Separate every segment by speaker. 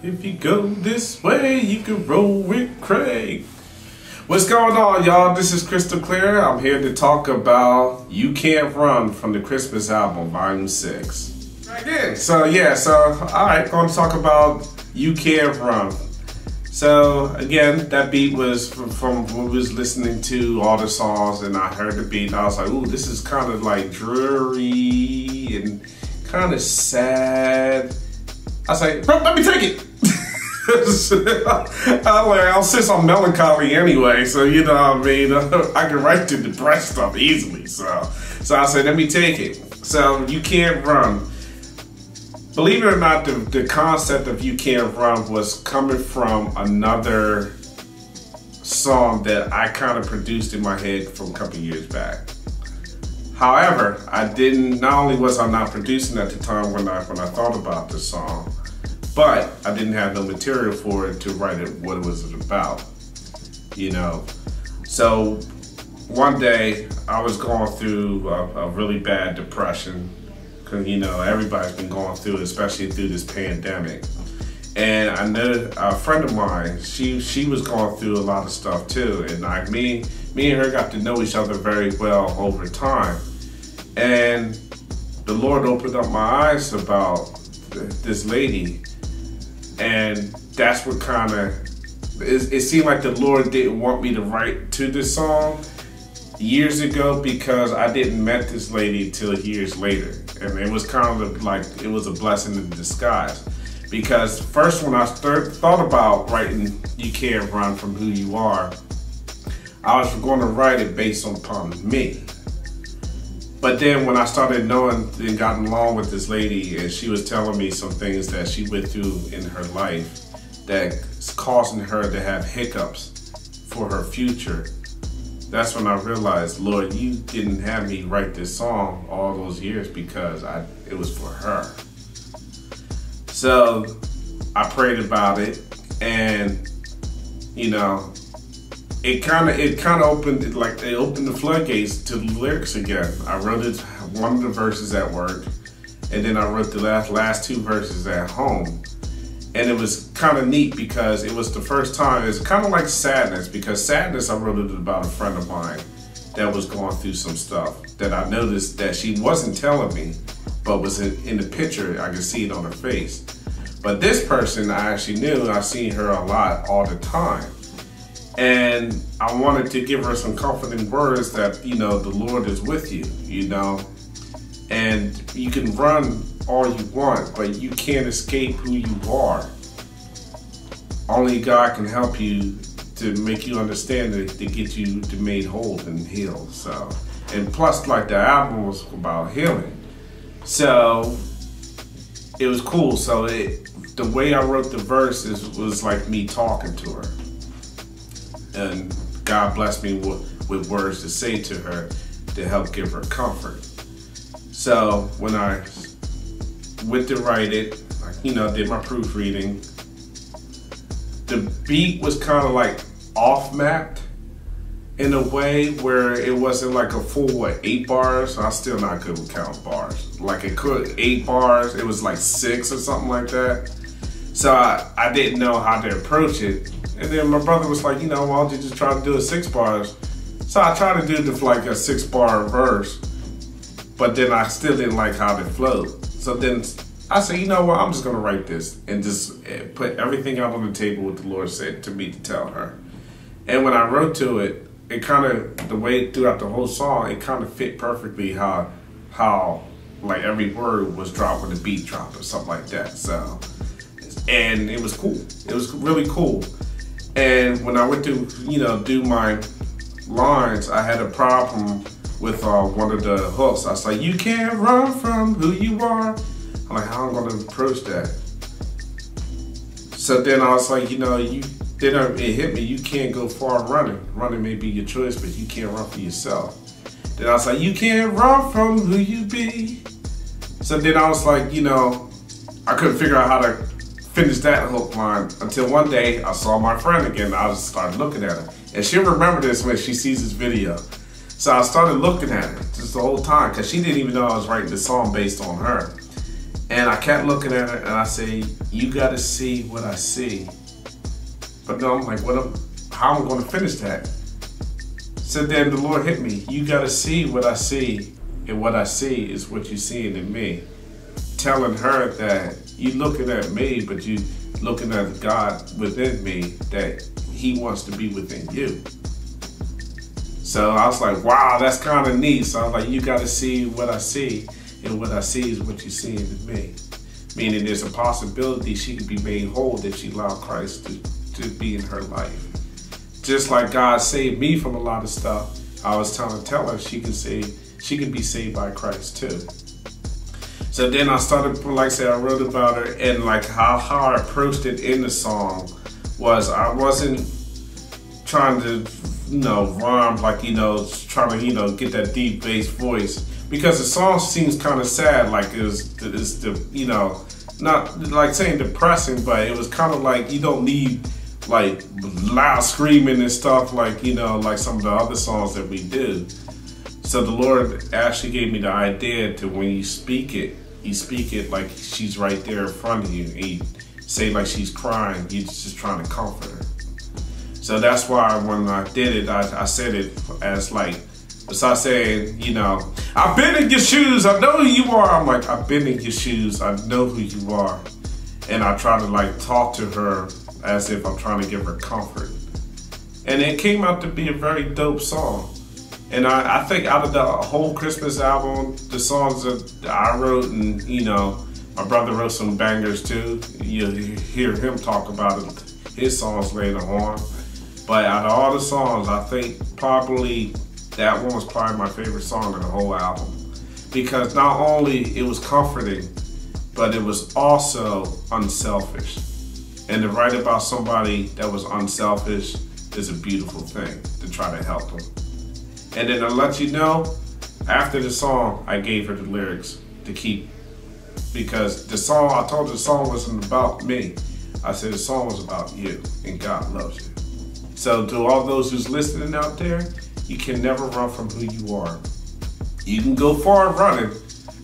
Speaker 1: If you go this way, you can roll with Craig. What's going on, y'all? This is Crystal Clear. I'm here to talk about You Can't Run from the Christmas album, Volume 6. Right then. Alright, going to talk about You Can't Run. So, again, that beat was from when we was listening to all the songs, and I heard the beat, and I was like, ooh, this is kind of like dreary and kind of sad. I was like, bro, let me take it. I'll sense I'm melancholy anyway, so you know what I mean. I can write to depressed stuff easily, so I said, let me take it. So You Can't Run. Believe it or not, the concept of You Can't Run was coming from another song that I kind of produced in my head from a couple years back. However, not only was I not producing at the time when I thought about the song, but I didn't have no material for it to write it, what it was about, you know. So one day I was going through a really bad depression, because, you know, everybody's been going through it, especially through this pandemic. And I know a friend of mine, she was going through a lot of stuff too. And like me and her got to know each other very well over time. And the Lord opened up my eyes about this lady. And that's what kind of, it seemed like the Lord didn't want me to write to this song years ago, because I didn't met this lady till years later. And it was kind of like, it was a blessing in disguise. Because first, when I thought about writing You Can't Run from Who You Are, I was going to write it based upon me. But then when I started knowing and gotten along with this lady, and she was telling me some things that she went through in her life that's causing her to have hiccups for her future, that's when I realized, Lord, you didn't have me write this song all those years because it was for her. So I prayed about it, and you know, it kind of opened the floodgates to the lyrics again. I wrote it, one of the verses at work, and then I wrote the last two verses at home. And it was kind of neat because it was the first time. It's kind of like Sadness, because Sadness, I wrote it about a friend of mine that was going through some stuff that I noticed that she wasn't telling me, but was in the picture. I could see it on her face. But this person I actually knew. I seen her a lot, all the time. And I wanted to give her some comforting words that, you know, the Lord is with you, you know. And you can run all you want, but you can't escape who you are. Only God can help you to make you understand it, to get you to made whole and healed. So, and plus, like, the album was about healing, so it was cool. So the way I wrote the verses was like me talking to her, and God blessed me with words to say to her to help give her comfort. So when I went to write it, you know, did my proofreading, the beat was kind of like off-mapped in a way where it wasn't like a full, 8 bars? I'm still not good with counting bars. Like, it could 8 bars, it was like 6 or something like that. So I didn't know how to approach it. And then my brother was like, you know, why don't you just try to do it 6 bars? So I tried to do it like a 6-bar verse, but then I still didn't like how it flowed. So then I said, you know what, I'm just gonna write this and just put everything out on the table what the Lord said to me to tell her. And when I wrote to it, it kind of, the way throughout the whole song, it kind of fit perfectly how like every word was dropped when the beat dropped or something like that. So, and it was cool. It was really cool. And when I went to, you know, do my lines, I had a problem with one of the hooks. I was like, you can't run from who you are. I'm like, how am I gonna approach that? So then I was like, you know, it hit me, you can't go far running. Running may be your choice, but you can't run for yourself. Then I was like, you can't run from who you be. So then I was like, you know, I couldn't figure out how to finish that hook line until one day I saw my friend again. I just started looking at her. And she'll remember this when she sees this video. So I started looking at her just the whole time, because she didn't even know I was writing the song based on her. And I kept looking at her and I say, you got to see what I see. But no, I'm like, how am I going to finish that? So then the Lord hit me. You got to see what I see, and what I see is what you're seeing in me. Telling her that you looking at me, but you looking at God within me, that He wants to be within you. So I was like, wow, that's kind of neat. So I was like, you got to see what I see, and what I see is what you're seeing in me. Meaning there's a possibility she could be made whole if she allowed Christ to be in her life. Just like God saved me from a lot of stuff, I was trying to tell her she can be saved by Christ too. So then I started, like I said, I wrote about her, and like how I approached it in the song was I wasn't trying to, rhyme like, trying to, get that deep bass voice, because the song seems kind of sad, like it's the, not like saying depressing, but it was kind of like you don't need like loud screaming and stuff like, like some of the other songs that we do. So the Lord actually gave me the idea to, when you speak it like she's right there in front of you. And you say like she's crying, you're just trying to comfort her. So that's why when I did it, I said it as like, besides saying, I've been in your shoes, I know who you are. I'm like, I've been in your shoes, I know who you are. And I try to like talk to her as if I'm trying to give her comfort. And it came out to be a very dope song. And I think out of the whole Christmas album, the songs that I wrote, and my brother wrote some bangers too. You'll hear him talk about his songs later on. But out of all the songs, I think probably that one was probably my favorite song of the whole album. Because not only it was comforting, but it was also unselfish. And to write about somebody that was unselfish is a beautiful thing, to try to help them. And then to let you know, after the song, I gave her the lyrics to keep. Because the song, I told her the song wasn't about me. I said the song was about you, and God loves you. So to all those who's listening out there, you can never run from who you are. You can go far running.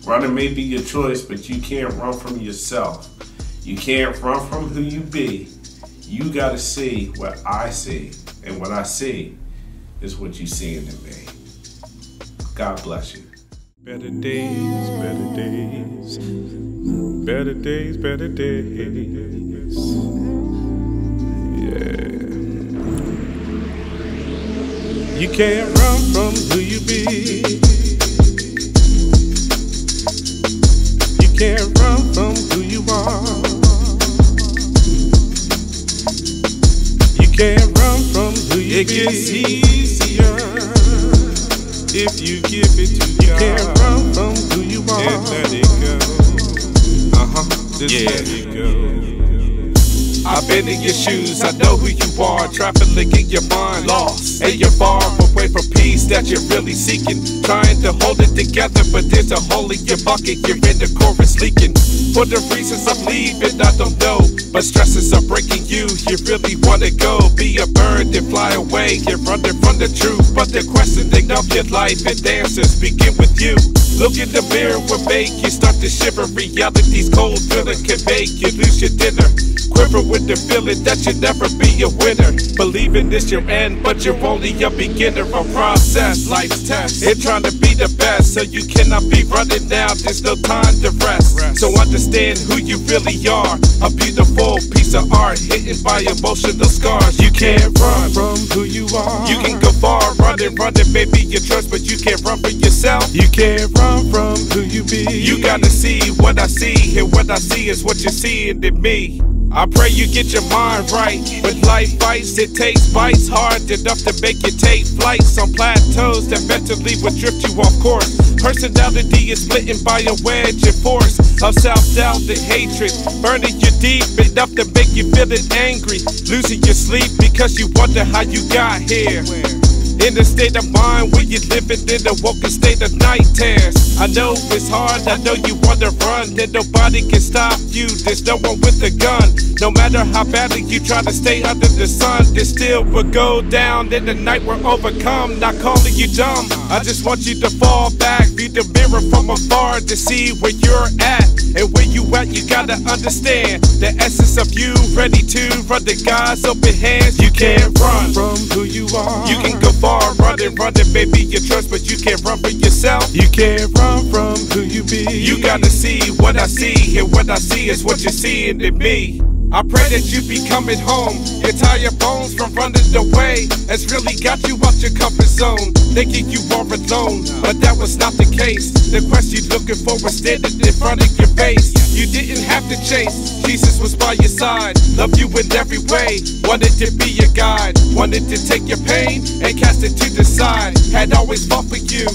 Speaker 1: Running may be your choice, but you can't run from yourself. You can't run from who you be. You gotta see what I see, and what I see is what you seeing in me. God bless you.
Speaker 2: Better days, better days, better days, better days. Yeah. You can't run from who you be. You can't run from who you are. You can't run from who you be. It gets easier if you give it to God. You can't run from who you are. And let it go. Just let it go. I've been in your shoes, I know who you are. Traveling in your mind, lost, and you're far away from peace that you're really seeking. Trying to hold it together, but there's a hole in your bucket. You're in the chorus leaking. For the reasons I'm leaving, I don't know, but stresses are breaking you. You really wanna go, be a bird and fly away. You're running from the truth, but the questioning of your life and answers begin with you. Look in the mirror will make you start to shiver. Reality's cold feeling can make you lose your dinner. Quiver with the feeling that you'll never be a winner. Believing this your end, but you're only a beginner. A process, life's test, and trying to be the best. So you cannot be running now, there's no time to rest. So understand who you really are. A beautiful piece of art hidden by emotional scars. You can't run from who you are. You can go far, running, maybe you trust, but you can't run for yourself. You can't run from who you be. You gotta see what I see, and what I see is what you're seeing in me. I pray you get your mind right. With life fights, it takes bites hard enough to make you take flights on plateaus that mentally would drift you off course. Personality is splitting by a wedge and force of self-doubt and hatred, burning you deep enough to make you feeling angry, losing your sleep because you wonder how you got here. In the state of mind where you living in a woken state of night terrors. I know it's hard, I know you wanna run, then nobody can stop you. There's no one with a gun. No matter how badly you try to stay under the sun, this still will go down. Then the night will overcome. Not calling you dumb, I just want you to fall back, view the mirror from afar to see where you're at. And where you at, you gotta understand the essence of you, ready to run to God's open hands. You can't run
Speaker 3: from who you are.
Speaker 2: You can go far, running, baby, you trust, but you can't run for yourself.
Speaker 3: You can't run from who you be.
Speaker 2: You gotta see what I see, and what I see is what you're seeing in me. I pray that you be coming home. You tie your bones from running away. It's really got you out your comfort zone, thinking you are alone, but that was not the case. The quest you looking for was standing in front of your face. You didn't have to chase, Jesus was by your side. Loved you in every way, wanted to be your guide. Wanted to take your pain and cast it to the side. Had always fought for you,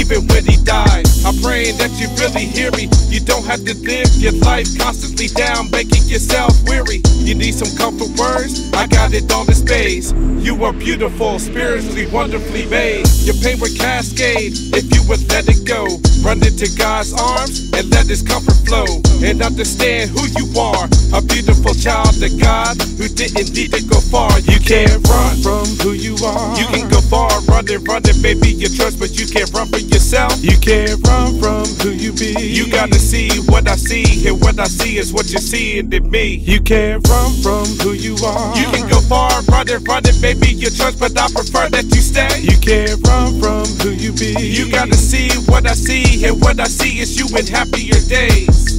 Speaker 2: even when he died. I'm praying that you really hear me. You don't have to live your life constantly down, making yourself weary. You need some comfort words? I got it on the space. You are beautiful, spiritually, wonderfully made. Your pain would cascade if you would let it go. Run into God's arms and let his comfort flow. And understand who you are, a beautiful child of God who didn't need to go far. You can't run
Speaker 3: from who you are.
Speaker 2: You can go far, running, baby, you trust, but you can't run for yourself.
Speaker 3: You can't run from who you be.
Speaker 2: You gotta see what I see, and what I see is what you're seeing in me.
Speaker 3: You can't run from who you are.
Speaker 2: You can go far, running, baby, you trust, but I prefer that you stay.
Speaker 3: You can't run from who you be.
Speaker 2: You gotta see what I see, and what I see is you in happier days.